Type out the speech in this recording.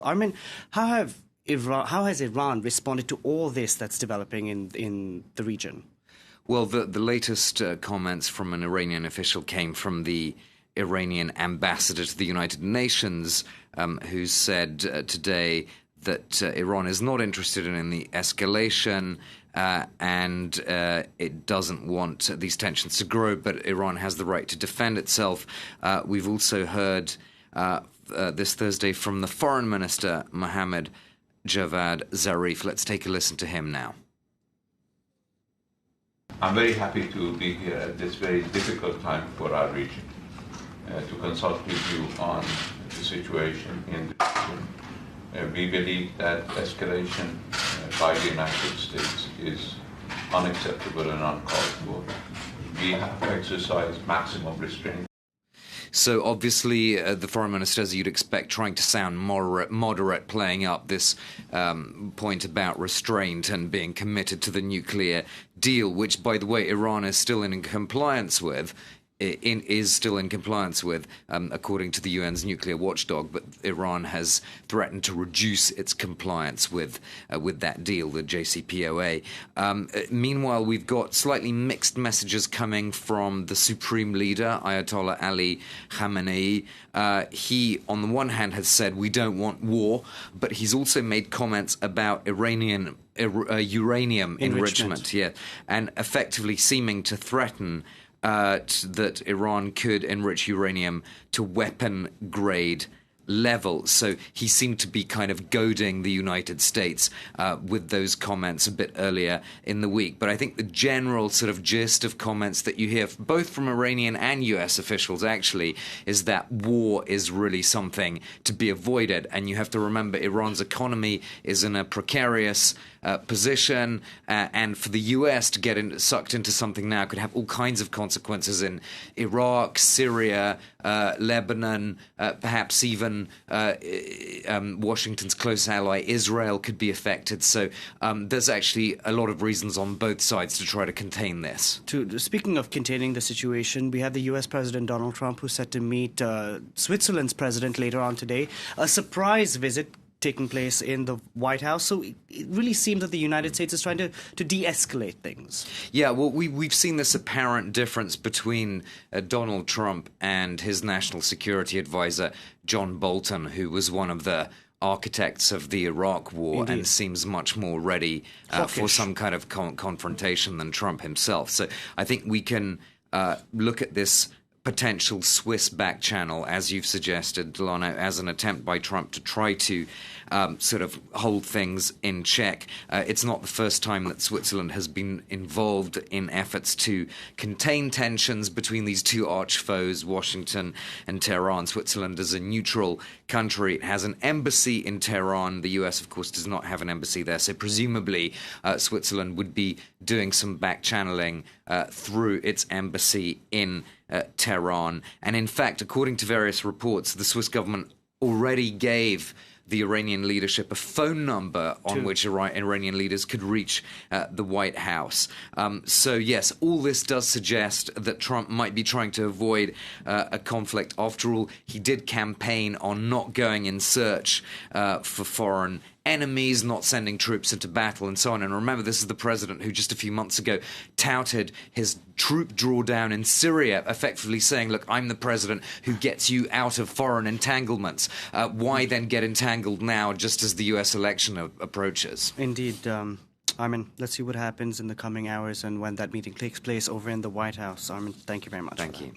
Armen, how has Iran responded to all this that's developing in the region? Well, the latest comments from an Iranian official came from the Iranian ambassador to the United Nations, who said today that Iran is not interested in the escalation and it doesn't want these tensions to grow, but Iran has the right to defend itself. We've also heard this Thursday from the Foreign Minister, Mohammad Javad Zarif. Let's take a listen to him now. I'm very happy to be here at this very difficult time for our region, to consult with you on the situation in the region. We believe that escalation by the United States is unacceptable and uncalled for. We have to exercise maximum restraint. So obviously the Foreign Minister, as you'd expect, trying to sound moderate, playing up this point about restraint and being committed to the nuclear deal, which, by the way, Iran is still in compliance with. According to the UN's nuclear watchdog, but Iran has threatened to reduce its compliance with that deal, the JCPOA. Meanwhile, we've got slightly mixed messages coming from the supreme leader, Ayatollah Ali Khamenei. He, on the one hand, has said we don't want war, but he's also made comments about uranium enrichment, and effectively seeming to threaten that Iran could enrich uranium to weapon-grade level. So he seemed to be kind of goading the United States with those comments a bit earlier in the week. But I think the general sort of gist of comments that you hear, both from Iranian and US officials actually, is that war is really something to be avoided. And you have to remember Iran's economy is in a precarious position, and for the US to get sucked into something now could have all kinds of consequences in Iraq, Syria, Lebanon, perhaps even Washington's close ally Israel could be affected. So there's actually a lot of reasons on both sides to try to contain this. Speaking of containing the situation, we have the US President Donald Trump, who's set to meet Switzerland's president later on today. A surprise visit taking place in the White House. So it really seems that the United States is trying to de-escalate things. Yeah, well, we've seen this apparent difference between Donald Trump and his national security advisor, John Bolton, who was one of the architects of the Iraq War. Indeed. And seems much more ready for some kind of confrontation than Trump himself. So I think we can look at this potential Swiss back channel, as you've suggested, Delano, as an attempt by Trump to try to sort of hold things in check. It's not the first time that Switzerland has been involved in efforts to contain tensions between these two arch foes, Washington and Tehran. Switzerland is a neutral country. It has an embassy in Tehran. The US, of course, does not have an embassy there. So presumably Switzerland would be doing some back channeling through its embassy in Tehran. And in fact, according to various reports, the Swiss government already gave the Iranian leadership a phone number on which Iranian leaders could reach the White House. So yes, all this does suggest that Trump might be trying to avoid a conflict. After all, he did campaign on not going in search for foreign enemies, not sending troops into battle, and so on. And remember, this is the president who just a few months ago touted his troop drawdown in Syria, effectively saying, look, I'm the president who gets you out of foreign entanglements. Why then get entangled now just as the US election approaches? Indeed. Armen, let's see what happens in the coming hours and when that meeting takes place over in the White House. Armen, thank you very much. Thank you.